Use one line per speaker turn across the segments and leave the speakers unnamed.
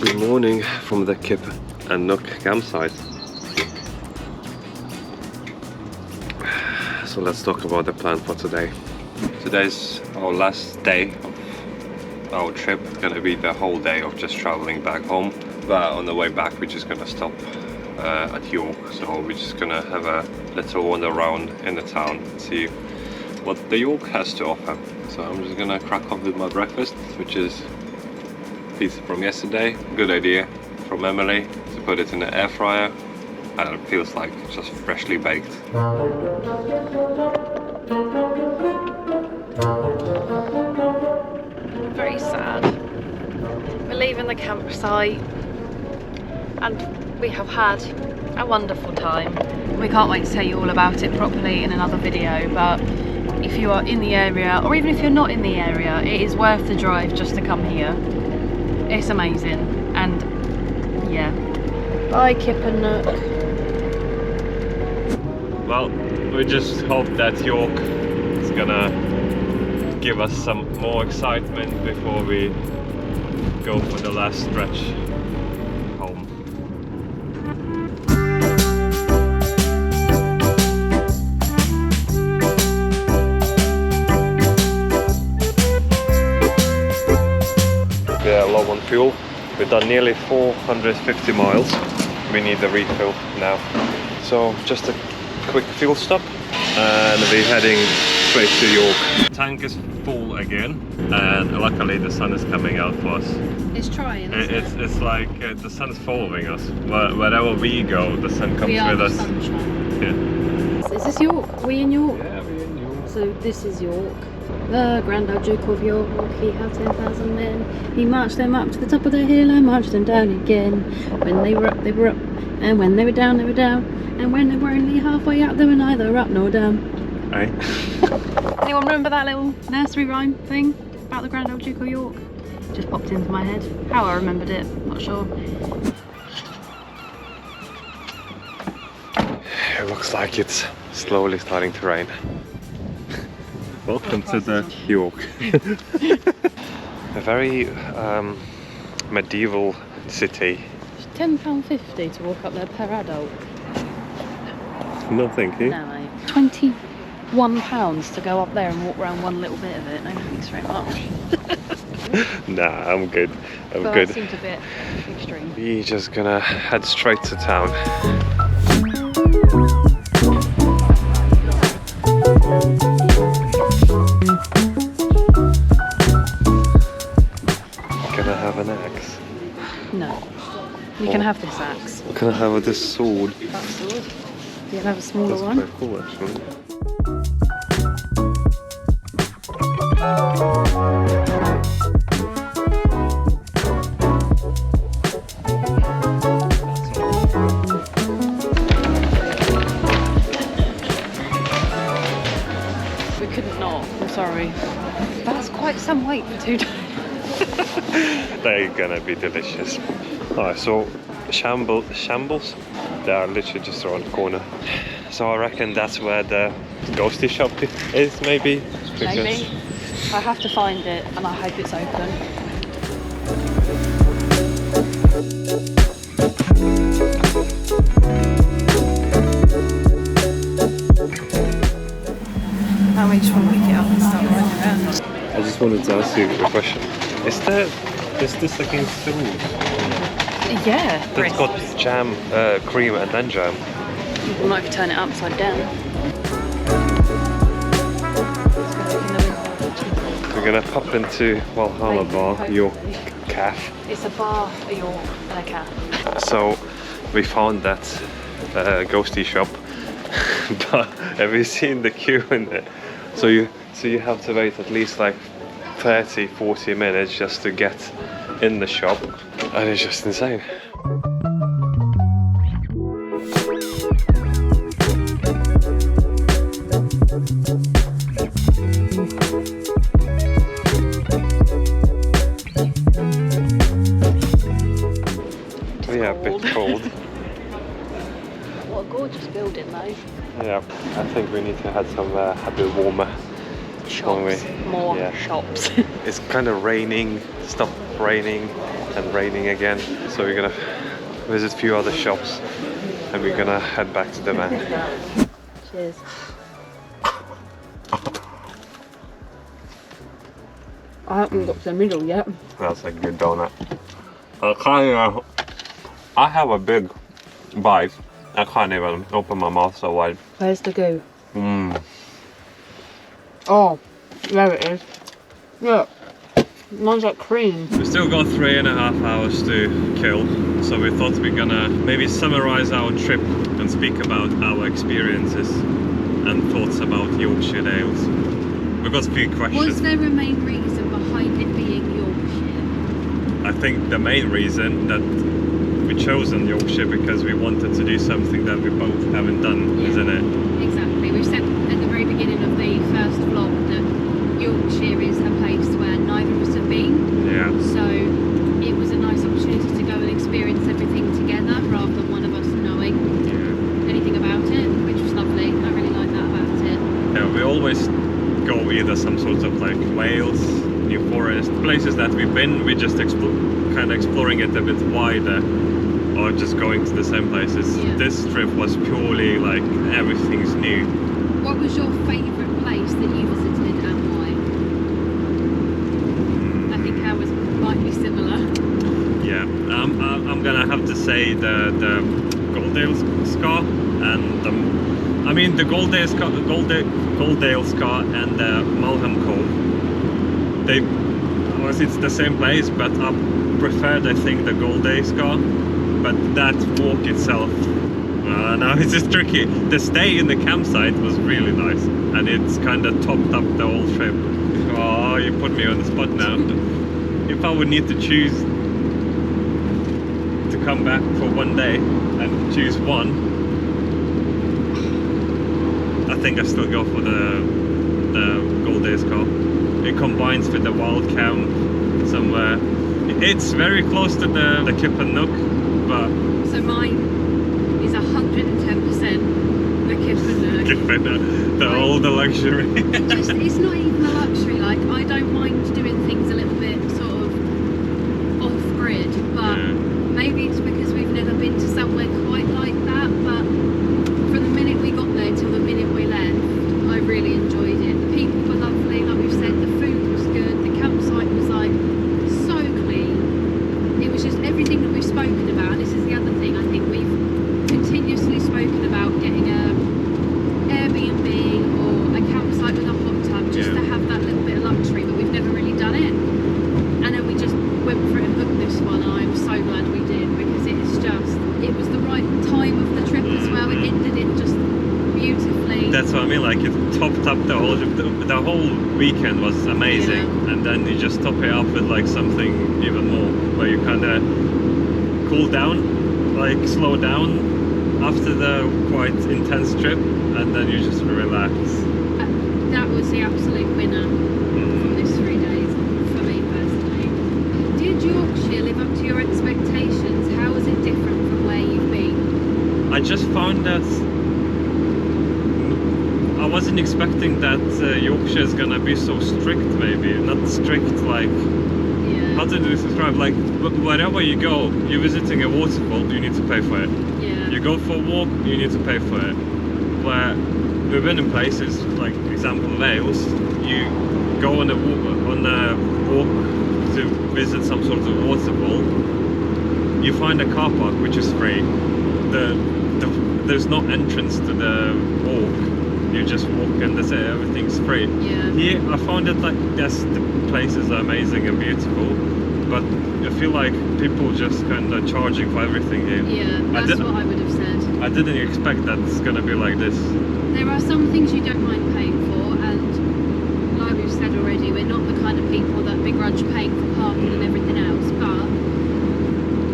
good morning from the Kip and Nook campsite. So let's talk about the plan for today. Today's our last day of our trip. It's gonna be the whole day of just traveling back home. But on the way back, we're just gonna stop at York. So we're just gonna have a little wander around in the town, see what the York has to offer. So I'm just gonna crack on with my breakfast, which is pizza from yesterday. Good idea from Emily to put it in the air fryer, and it feels like just freshly baked.
Very sad. We're leaving the campsite and we have had a wonderful time. We can't wait to tell you all about it properly in another video, but if you are in the area, or even if you're not in the area, it is worth the drive just to come here. It's amazing, and yeah. Bye Kip and Nook.
Well, we just hope that York is gonna give us some more excitement before we go for the last stretch home. We are low on fuel. We've done nearly 450 miles. We need the refill now. So just a quick fuel stop and we're heading straight to York. Tank is full again, and luckily the sun is coming out for us.
It's trying, isn't it?
It's like the sun is following us. Wherever we go, the sun comes with us.
Sunshine.
Yeah.
Is this York? Are we in York?
Yeah, we're in York.
So this is York. The Grand Old Duke of York, he had 10,000 men. He marched them up to the top of the hill and marched them down again. When they were up, they were up. And when they were down, they were down. And when they were only halfway up, they were neither up nor down.
Hey.
Anyone remember that little nursery rhyme thing about the Grand Old Duke of York? Just popped into my head. How I remembered it, not sure.
It looks like it's slowly starting to rain. Welcome to the York. A very medieval city.
It's £10.50 to walk up there per adult.
No, thank you.
No, mate. £21 to go up there and walk around one little bit of it. No thanks very much.
Nah, I'm good. I'm
But
good.
that seems a bit extreme.
We're just gonna head straight to town. Can I have an axe?
No. You can have this axe.
Can I have this sword?
That sword. Do you have a smaller
That's
one?
quite cool, actually.
We couldn't not. I'm sorry. That's quite some weight for 2 days.
They're gonna be delicious. Alright, so Shambles, they are literally just around the corner. So I reckon that's where the ghosty shop is, maybe? Because
Maybe. I have to find it and I hope it's open. Now we just want to pick it up and start running around.
I just wanted to ask you a question. Is this against the rules?
Yeah.
It's got jam, cream and then jam.
You might have to turn it upside down.
We're gonna pop into Valhalla Bar, York Cafe.
It's a bar for York and a cafe.
So we found that ghosty shop, but have you seen the queue in there? So you have to wait at least like 30-40 minutes just to get in the shop, and it's just insane. Yeah, a bit cold.
What a gorgeous building though.
Yeah, I think we need to have some a bit warmer.
Shops, more
Yeah.
shops.
It's kind of raining, stopped raining, and raining again. So we're gonna visit a few other shops and we're gonna head back to the van.
Cheers. I haven't got to the middle yet.
That's a good donut. I have a big bite. I can't even open my mouth so wide.
Where's the goo?
Mmm.
Oh, there it is. Look, mine's like cream.
We still got 3.5 hours to kill, so we thought we're gonna maybe summarize our trip and speak about our experiences and thoughts about Yorkshire Dales. We've got a few questions.
Was there a main reason behind it being Yorkshire?
I think the main reason that we chosen Yorkshire because we wanted to do something that we both haven't done, isn't it?
Exactly. We said at the very beginning of the first vlog that Yorkshire is a place where neither of us have been.
Yeah.
So it was a nice opportunity to go and experience everything together rather than one of us knowing anything about it, which was lovely. I really like that about it.
Yeah, we always go either some sort of like Wales, New Forest, places that we've been, we just kind of exploring it a bit wider, or just going to the same places.
Yeah.
This trip was purely like everything's new.
What was your favourite place that you visited and why? I think ours might be similar.
Yeah, I'm gonna have to say the Goldale Scar and I mean the Goldale Scar and the Malham Cove. They obviously it's the same place, but I preferred I think the Goldale Scar. But that walk itself, now it's just tricky. The stay in the campsite was really nice, and it's kind of topped up the whole trip. Oh, you put me on the spot now. If I would need to choose to come back for one day and choose one, I think I still go for the Goldale Scar. It combines with the wild camp somewhere. It's very close to the Kip and Nook. But
so mine is 110% the Kip and Nook.
All the luxury.
It's not even a luxury. Like I don't mind doing things a little bit sort of off grid, but maybe it's because we've never been to somewhere quite like that. But from the minute we got there till the minute we left, I really enjoyed it. The people were lovely, like we've said. The food was good. The campsite was like so clean. It was just everything that we've spoken about. This is the other thing I think we've continuously spoken about, getting a Airbnb or a campsite with a hot tub just to have that little bit of luxury, but we've never really done it. And then we just went for it and booked this one, and I'm so glad we did because it was the right time of the trip as well. It ended it just beautifully.
That's what I mean, like it topped up the whole weekend was amazing, and then you just top it up with like something even more, where you kind of cool down, like slow down after the quite intense trip, and then you just relax.
That was the absolute winner from this 3 days for me personally. Did Yorkshire live up to your expectations? How was it different from where you've been?
I just found that I wasn't expecting that Yorkshire is gonna be so strict. Maybe not strict like how to describe, like wherever you go, you're visiting a waterfall, you need to pay for it. You go for a walk, you need to pay for it. Where we've been in places like, example, Wales, you go on a walk to visit some sort of waterfall, you find a car park which is free. There's no entrance to the walk. You just walk and that's it, everything's free. Here I found it like, yes, the places are amazing and beautiful, but I feel like people just kind of charging for everything here.
That's what I would have said.
I didn't expect that it's gonna be like this.
There are some things you don't mind paying for, and like we've said already, we're not the kind of people that begrudge paying for parking and everything else, but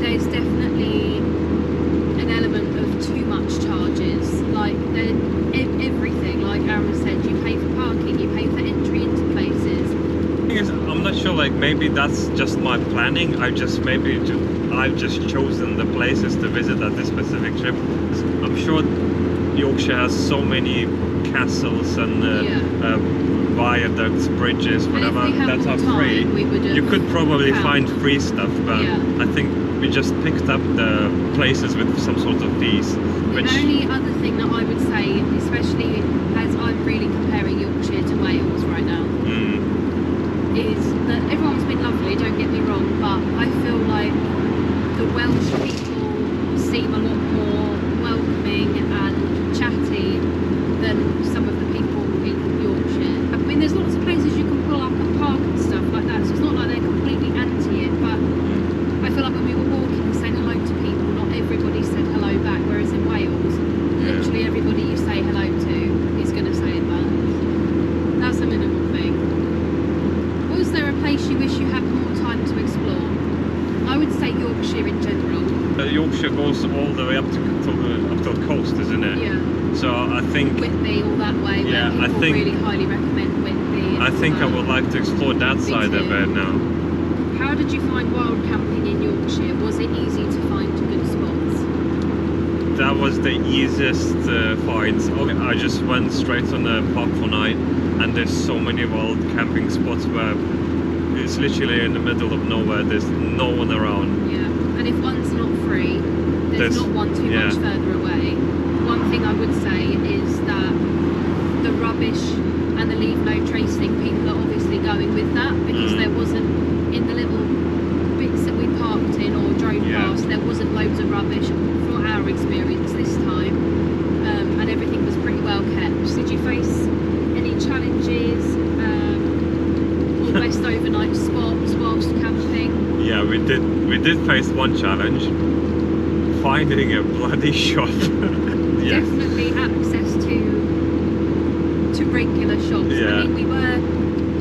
there's definitely an element of too much charges. Like everything, like Aaron said, you pay for parking, you pay for entry into places.
I'm not sure, like maybe that's just my planning. I've just chosen the places to visit at this specific trip. I'm sure Yorkshire has so many castles and viaducts, bridges, whatever that are free. You could probably find free stuff, but I think we just picked up the places with some sort of fees.
The only other thing that I would say, especially as I'm really comparing Yorkshire to Wales right now, is that everyone's been lovely, don't get me wrong, but I feel like the Welsh people seem a lot more welcoming and chatty than some of the people in Yorkshire. I mean, there's lots of places you can pull up and park and stuff like that, so it's not like they're completely anti it, but I feel like when we were walking saying hello to people, not everybody said hello back, whereas in Wales, literally everybody you say hello to is going to say it back. That's a minimal thing. Was there a place you wish you had more time to explore? I would say Yorkshire in general.
Yorkshire goes all the way up to the coast, isn't it?
Yeah.
So I think
Whitby, all that way.
Yeah,
where people
I think
really highly recommend Whitby.
I think I would like to explore that side of it now.
How did you find wild camping in Yorkshire? Was it easy to find good spots?
That was the easiest find. I just went straight on the Park for night, and there's so many wild camping spots where it's literally in the middle of nowhere. There's no one around.
Yeah, and if one's not free, there's not one too much further away. One thing I would say is that the rubbish and the leave no trace thing, people are obviously going with that, because there wasn't, in the little bits that we parked in or drove past, there wasn't loads of rubbish from our experience this time, and everything was pretty well kept. Did you face any challenges or best overnight spots whilst camping?
Yeah, we did face one challenge, finding a bloody shop.
Definitely access to regular shops. I mean, we were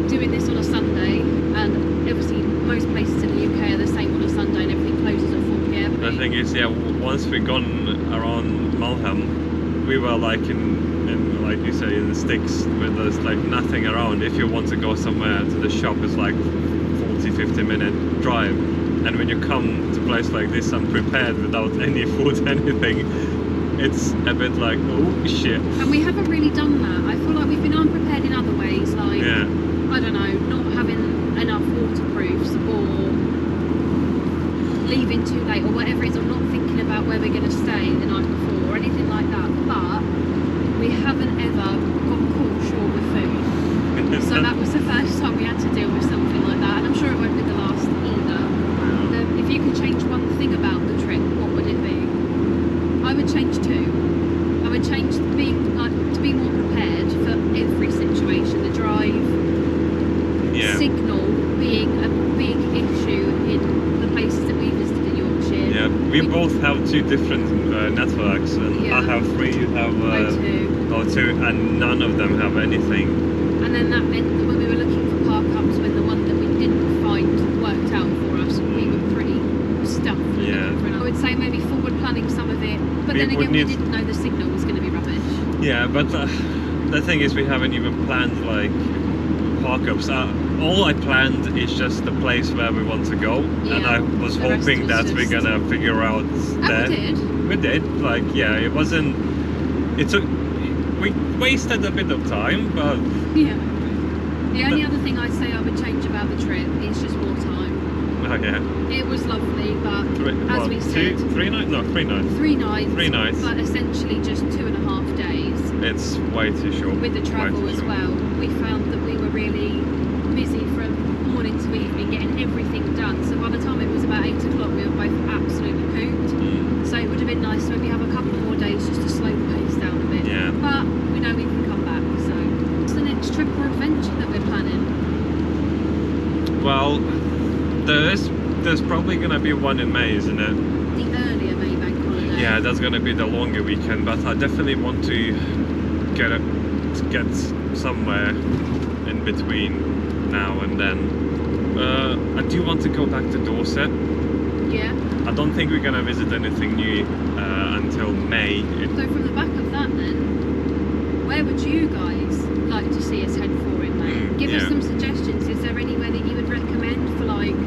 doing this on a Sunday, and obviously most places in the UK are the same on a Sunday, and everything closes at 4 p.m.
The thing is, once we gone around Malham, we were like in like you say, in the sticks, where there's like nothing around. If you want to go somewhere to the shop, it's like 40-50 minute drive, and when you come to a place like this unprepared without any food, anything, it's a bit like, oh shit.
And we haven't really done that. I feel like we've been unprepared in other ways, like I don't know, not having enough waterproofs, or leaving too late, or whatever it is, or not thinking about where we're going to stay the night before, or anything like that. But we haven't ever got caught short with food. So that was the first time we had to deal with something like that, and I'm sure it won't be the last either. If you could change one thing about the trip, what would it be? I would change two. I would change being to be more prepared for every situation. The drive, signal being a big issue in the places that we visited in Yorkshire.
Yeah, we both have two different networks, and I have 3, you have O2, and none of them have anything.
And then that meant that when we were looking for park ups, when the one that we didn't find worked out for us, we were pretty stuffed. I would say maybe forward planning some of it, but then again we didn't know the signal was going to be rubbish.
Yeah, but the thing is, we haven't even planned like park ups. All I planned is just the place where we want to go, and I was hoping that we're gonna figure out that. We did. Like, it wasn't. It took. We wasted a bit of time, but
the only other thing I'd say I would change about the trip is just more time.
Oh yeah.
It was lovely, but as we said,
3 nights? No, 3 nights.
3 nights.
3 nights.
But essentially just 2.5 days.
It's way too short.
With the travel as well, we found that we were really busy from morning to evening, getting everything done. So by the time it was about 8 o'clock, we were both absolutely pooped. So it would have been nice to maybe have a couple more days just to slow the pace down a bit.
Yeah.
But we know we can come back. So what's the next trip or adventure that we're planning?
Well, there's probably gonna be one in May, isn't it?
The earlier May bank holiday.
Yeah, that's gonna be the longer weekend, but I definitely want to get somewhere in between now and then. I do want to go back to Dorset.
Yeah.
I don't think we're gonna visit anything new until May.
So from the back of that then, where would you guys like to see us head for in May? Give us some suggestions. Is there anywhere that you would recommend for like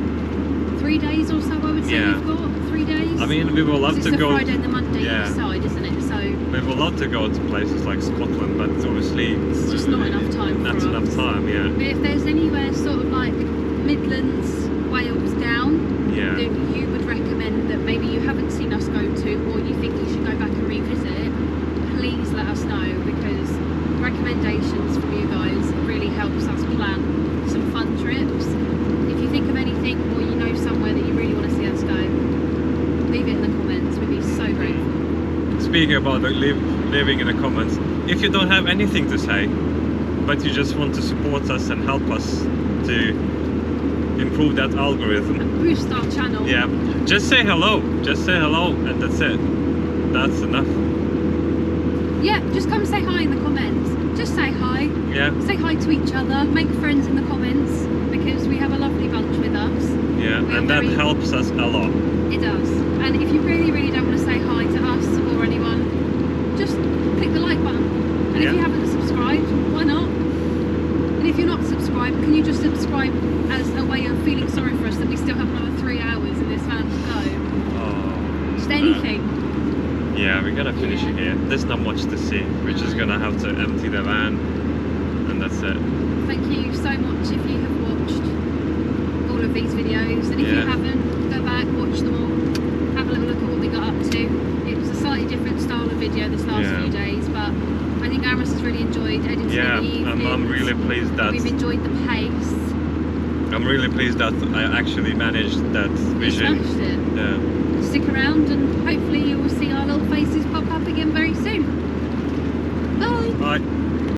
3 days or so? I would say we've got 3 days.
I mean, we will love to go.
It's the Friday and the Monday each side, isn't it? So
we would love to go to places like Scotland, but obviously
It's just not enough time
Not
for
enough
us.
time, yeah.
But if there's anywhere sort of like Midlands, Wales down,
Yeah.
that you would recommend that maybe you haven't seen us go to, or you think we should go back and revisit, please let us know, because recommendations from you guys really helps us plan some fun trips. If you think of anything, or you know somewhere that you really want to see us go, leave it in the comments. We'd be so grateful.
Speaking about leaving in the comments, if you don't have anything to say, but you just want to support us and help us to improve that algorithm,
Boost our channel.
yeah, just say hello. Just say hello, and that's it. That's enough.
Yeah, just come say hi in the comments. Just say hi.
Yeah,
Say hi to each other. Make friends in the comments, because we have a lovely bunch with us.
yeah,
We are
and that
very-
helps us a lot.
It does. And if you really, really don't want to say hi to us or anyone, just click the like button. And
Yeah.
if you haven't subscribed, why not? And if you're not subscribed, can you just subscribe as a way of feeling sorry for us that we still have another 3 hours in this van to go?
Oh,
Just anything.
Yeah, we're gonna finish it here. There's not much to see. We're just gonna have to empty the van, and that's it.
Thank you so much if you have watched all of these videos. And if you
Yeah.
haven't, go back, watch them all. Have a little look at what we got up to. It was a slightly different style of video this last
Yeah.
few days, but I think Amos has really enjoyed editing
Yeah,
the evenings.
I'm really pleased that
We've enjoyed the pace.
I'm really pleased that I actually managed that
We
vision.
smashed it.
Yeah.
Stick around and hopefully you will see our little faces pop up again very soon. Bye!
Bye.